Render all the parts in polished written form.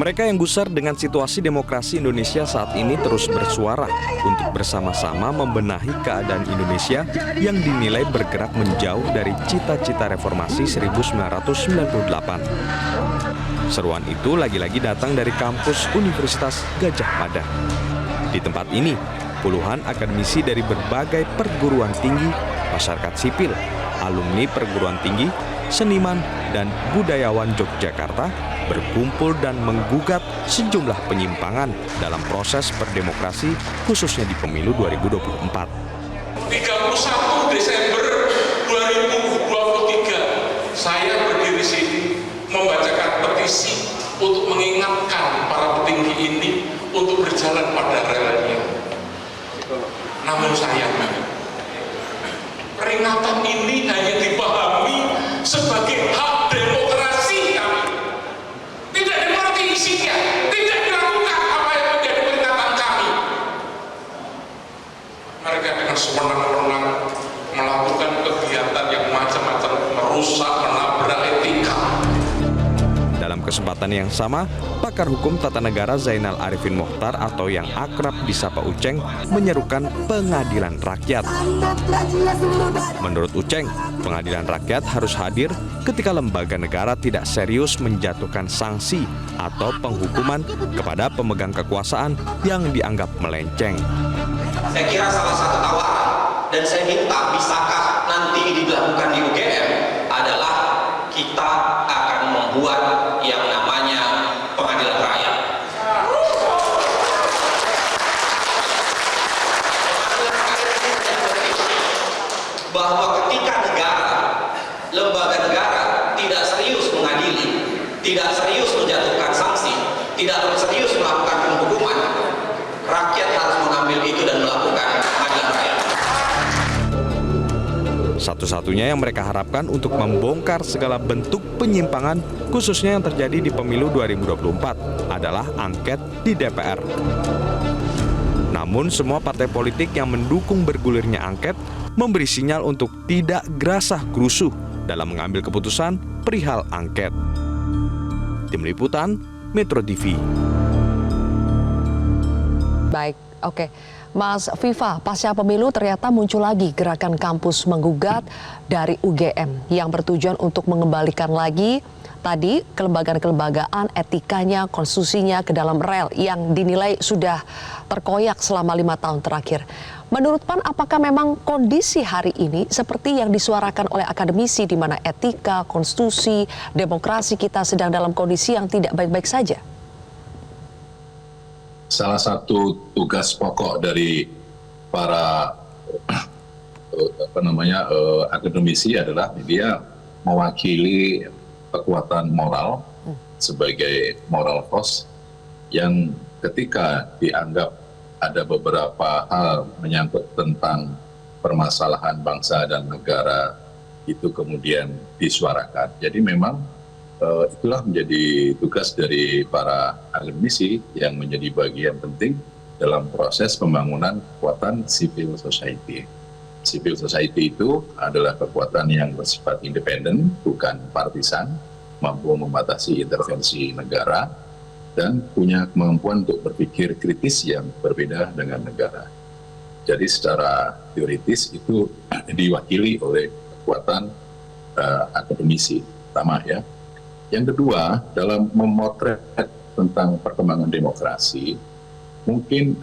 Mereka yang gusar dengan situasi demokrasi Indonesia saat ini terus bersuara untuk bersama-sama membenahi keadaan Indonesia yang dinilai bergerak menjauh dari cita-cita reformasi 1998. Seruan itu lagi-lagi datang dari kampus Universitas Gadjah Mada. Di tempat ini, puluhan akademisi dari berbagai perguruan tinggi, masyarakat sipil, alumni perguruan tinggi, seniman, dan budayawan Yogyakarta berkumpul dan menggugat sejumlah penyimpangan dalam proses berdemokrasi, khususnya di pemilu 2024. 31 Desember 2023, saya berdiri sini membacakan petisi untuk mengingatkan para petinggi ini untuk berjalan pada relnya. Namun sayangnya, peringatan ini hanya dipahami sebagai hak demokrasi kami. Tidak dimengerti isinya, tidak dilakukan apa yang menjadi peringatan kami. Mereka dengan sewenang-wenang melakukan kegiatan yang macam-macam, merusak, menabrak etika. Dalam kesempatan yang sama, pakar hukum tata negara Zainal Arifin Mokhtar atau yang akrab disapa Uceng menyerukan pengadilan rakyat. Menurut Uceng, pengadilan rakyat harus hadir ketika lembaga negara tidak serius menjatuhkan sanksi atau penghukuman kepada pemegang kekuasaan yang dianggap melenceng. Saya kira salah satu tawaran dan saya minta bisakah nanti dilakukan di UGM adalah kita akan membuat yang namanya pengadilan rakyat. Bahwa ketika lembaga negara tidak serius mengadili, tidak serius menjatuhkan sanksi, tidak serius melakukan penghukuman, rakyat harus mengambil itu dan melakukan pengadilan rakyat. Satu-satunya yang mereka harapkan untuk membongkar segala bentuk penyimpangan, khususnya yang terjadi di pemilu 2024, adalah angket di DPR. Namun semua partai politik yang mendukung bergulirnya angket memberi sinyal untuk tidak gerasah-gerusuh dalam mengambil keputusan perihal angket. Tim Liputan, Metro TV. Baik, oke. Mas Viva, pasca pemilu ternyata muncul lagi gerakan kampus menggugat dari UGM yang bertujuan untuk mengembalikan lagi tadi kelembagaan-kelembagaan, etikanya, konstitusinya ke dalam rel yang dinilai sudah terkoyak selama 5 tahun terakhir. Menurut PAN, apakah memang kondisi hari ini seperti yang disuarakan oleh akademisi di mana etika, konstitusi, demokrasi kita sedang dalam kondisi yang tidak baik-baik saja? Salah satu tugas pokok dari para akademisi adalah dia mewakili kekuatan moral sebagai moral force yang ketika dianggap ada beberapa hal menyangkut tentang permasalahan bangsa dan negara itu kemudian disuarakan. Jadi memang itulah menjadi tugas dari para akademisi yang menjadi bagian penting dalam proses pembangunan kekuatan civil society. Civil society itu adalah kekuatan yang bersifat independen, bukan partisan, mampu membatasi intervensi negara, dan punya kemampuan untuk berpikir kritis yang berbeda dengan negara. Jadi secara teoritis itu diwakili oleh kekuatan akademisi pertama ya. Yang kedua, dalam memotret tentang perkembangan demokrasi, mungkin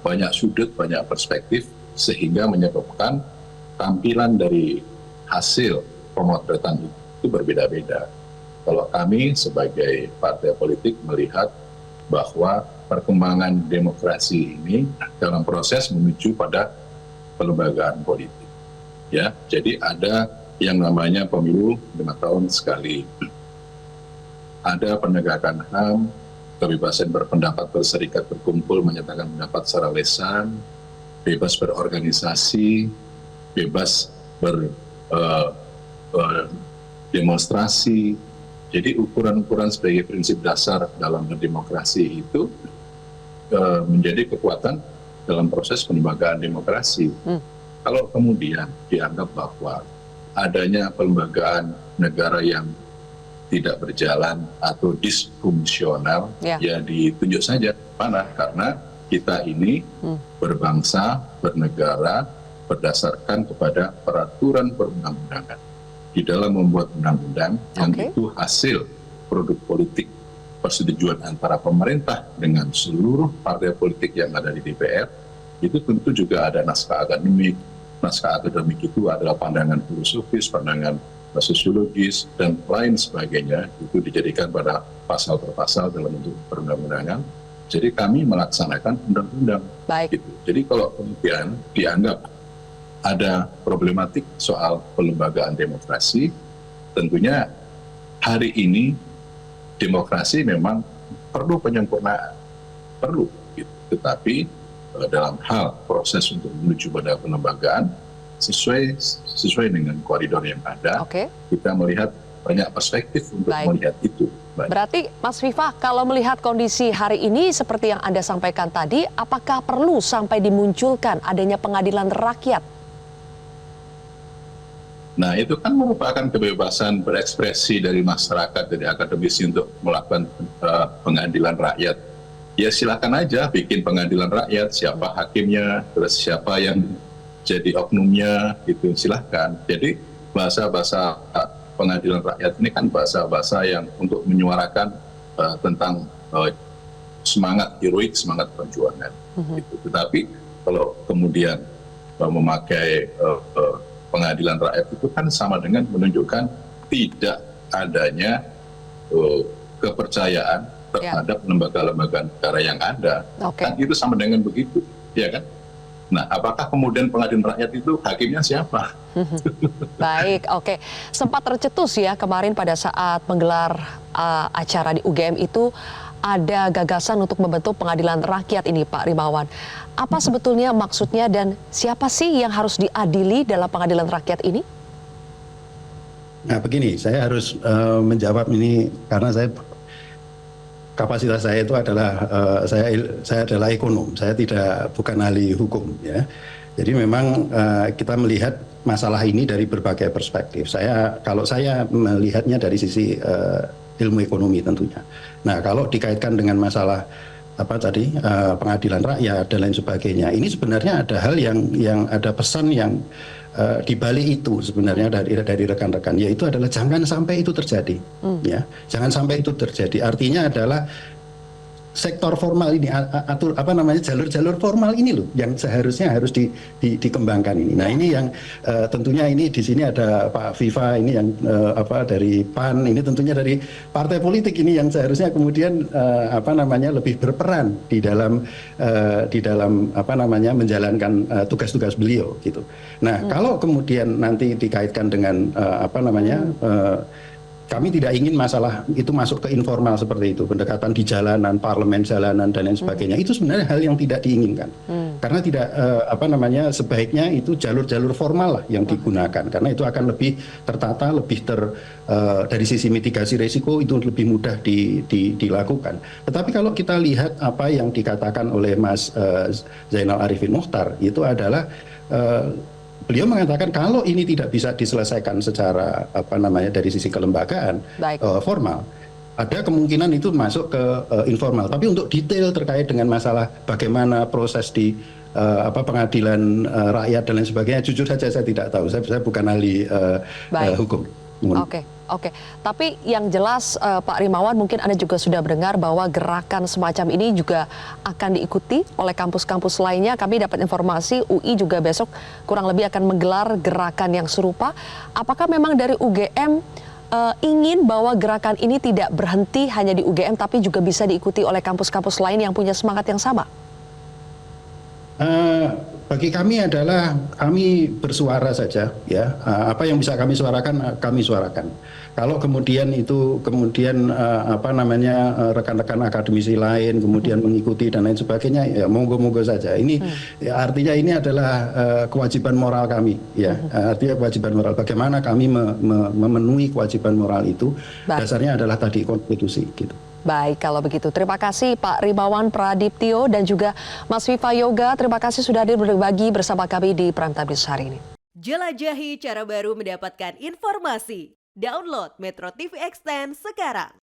banyak sudut, banyak perspektif, sehingga menyebabkan tampilan dari hasil pemotretan itu berbeda-beda. Kalau kami sebagai partai politik melihat bahwa perkembangan demokrasi ini dalam proses menuju pada pelembagaan politik. Ya, jadi ada yang namanya pemilu 5 tahun sekali. Ada penegakan HAM, kebebasan berpendapat, berserikat, berkumpul, menyatakan pendapat secara lisan, bebas berorganisasi, bebas berdemonstrasi. Jadi ukuran-ukuran sebagai prinsip dasar dalam berdemokrasi itu menjadi kekuatan dalam proses pelembagaan demokrasi. Kalau kemudian dianggap bahwa adanya pelembagaan negara yang tidak berjalan atau disfungsional, Ya. ya ditunjuk saja mana, karena kita ini berbangsa, bernegara berdasarkan kepada peraturan perundang-undangan. Di dalam membuat undang-undang yang Oke. itu hasil produk politik persetujuan antara pemerintah dengan seluruh partai politik yang ada di DPR, itu tentu juga ada naskah akademik. Naskah akademik itu adalah pandangan filosofis, pandangan sosiologis, dan lain sebagainya. Itu dijadikan pada pasal per pasal dalam bentuk perundang-undangan. Jadi kami melaksanakan undang-undang. Baik. Gitu. Jadi kalau kemudian dianggap ada problematik soal pelembagaan demokrasi, tentunya hari ini demokrasi memang perlu penyempurnaan, perlu. Gitu. Tetapi dalam hal proses untuk menuju pada pelembagaan sesuai dengan koridor yang ada, Oke. kita melihat banyak perspektif untuk Baik. melihat itu. Baik. Berarti Mas Viva, kalau melihat kondisi hari ini seperti yang Anda sampaikan tadi, apakah perlu sampai dimunculkan adanya pengadilan rakyat? Nah, itu kan merupakan kebebasan berekspresi dari masyarakat, dari akademisi untuk melakukan pengadilan rakyat. Ya silakan aja bikin pengadilan rakyat, siapa hakimnya, terus siapa yang jadi oknumnya, itu silahkan. Jadi bahasa-bahasa pengadilan rakyat ini kan bahasa-bahasa yang untuk menyuarakan tentang semangat heroik, semangat perjuangan. Gitu. Tetapi kalau kemudian memakai pengadilan rakyat itu kan sama dengan menunjukkan tidak adanya kepercayaan terhadap lembaga-lembaga negara yang ada. Oke. Kan itu sama dengan begitu, ya kan? Nah, apakah kemudian pengadilan rakyat itu hakimnya siapa? Baik, oke. Sempat tercetus ya kemarin pada saat menggelar acara di UGM itu ada gagasan untuk membentuk pengadilan rakyat ini, Pak Rimawan. Apa sebetulnya maksudnya dan siapa sih yang harus diadili dalam pengadilan rakyat ini? Nah begini, saya harus menjawab ini karena kapasitas saya itu adalah saya adalah ekonom, saya bukan ahli hukum ya. Jadi memang kita melihat masalah ini dari berbagai perspektif. Kalau saya melihatnya dari sisi ilmu ekonomi tentunya. Nah kalau dikaitkan dengan masalah pengadilan rakyat dan lain sebagainya, ini sebenarnya ada hal yang ada pesan yang di balik itu sebenarnya dari rekan-rekan, yaitu adalah jangan sampai itu terjadi, ya, jangan sampai itu terjadi. Artinya adalah sektor formal ini, jalur-jalur formal ini loh yang seharusnya harus dikembangkan ini. Nah ini yang tentunya ini di sini ada Pak Viva ini yang dari PAN, ini tentunya dari partai politik ini yang seharusnya kemudian lebih berperan di dalam menjalankan tugas-tugas beliau gitu. Nah kalau kemudian nanti dikaitkan dengan kami tidak ingin masalah itu masuk ke informal seperti itu, pendekatan di jalanan, parlemen jalanan dan lain sebagainya. Itu sebenarnya hal yang tidak diinginkan. Karena tidak sebaiknya itu jalur-jalur formal lah yang digunakan, karena itu akan lebih tertata, lebih dari sisi mitigasi risiko itu lebih mudah dilakukan. Tetapi kalau kita lihat apa yang dikatakan oleh Mas Zainal Arifin Mochtar, itu adalah beliau mengatakan kalau ini tidak bisa diselesaikan secara dari sisi kelembagaan formal, ada kemungkinan itu masuk ke informal. Tapi untuk detail terkait dengan masalah bagaimana proses di pengadilan rakyat dan lain sebagainya, jujur saja saya tidak tahu. Saya bukan ahli hukum. Oke. Tapi yang jelas Pak Rimawan, mungkin Anda juga sudah mendengar bahwa gerakan semacam ini juga akan diikuti oleh kampus-kampus lainnya. Kami dapat informasi UI juga besok kurang lebih akan menggelar gerakan yang serupa. Apakah memang dari UGM ingin bahwa gerakan ini tidak berhenti hanya di UGM tapi juga bisa diikuti oleh kampus-kampus lain yang punya semangat yang sama? Bagi kami adalah kami bersuara saja ya, apa yang bisa kami suarakan kami suarakan. Kalau kemudian rekan-rekan akademisi lain kemudian mengikuti dan lain sebagainya, ya monggo-monggo saja. Ini ya, artinya ini adalah kewajiban moral kami ya. Artinya kewajiban moral, bagaimana kami memenuhi kewajiban moral itu. Dasarnya adalah tadi konstitusi gitu. Baik, kalau begitu. Terima kasih Pak Rimawan Pradiptyo dan juga Mas Viva Yoga. Terima kasih sudah hadir berbagi bersama kami di Prime Time News hari ini. Jelajahi cara baru mendapatkan informasi. Download Metro TV Extend sekarang.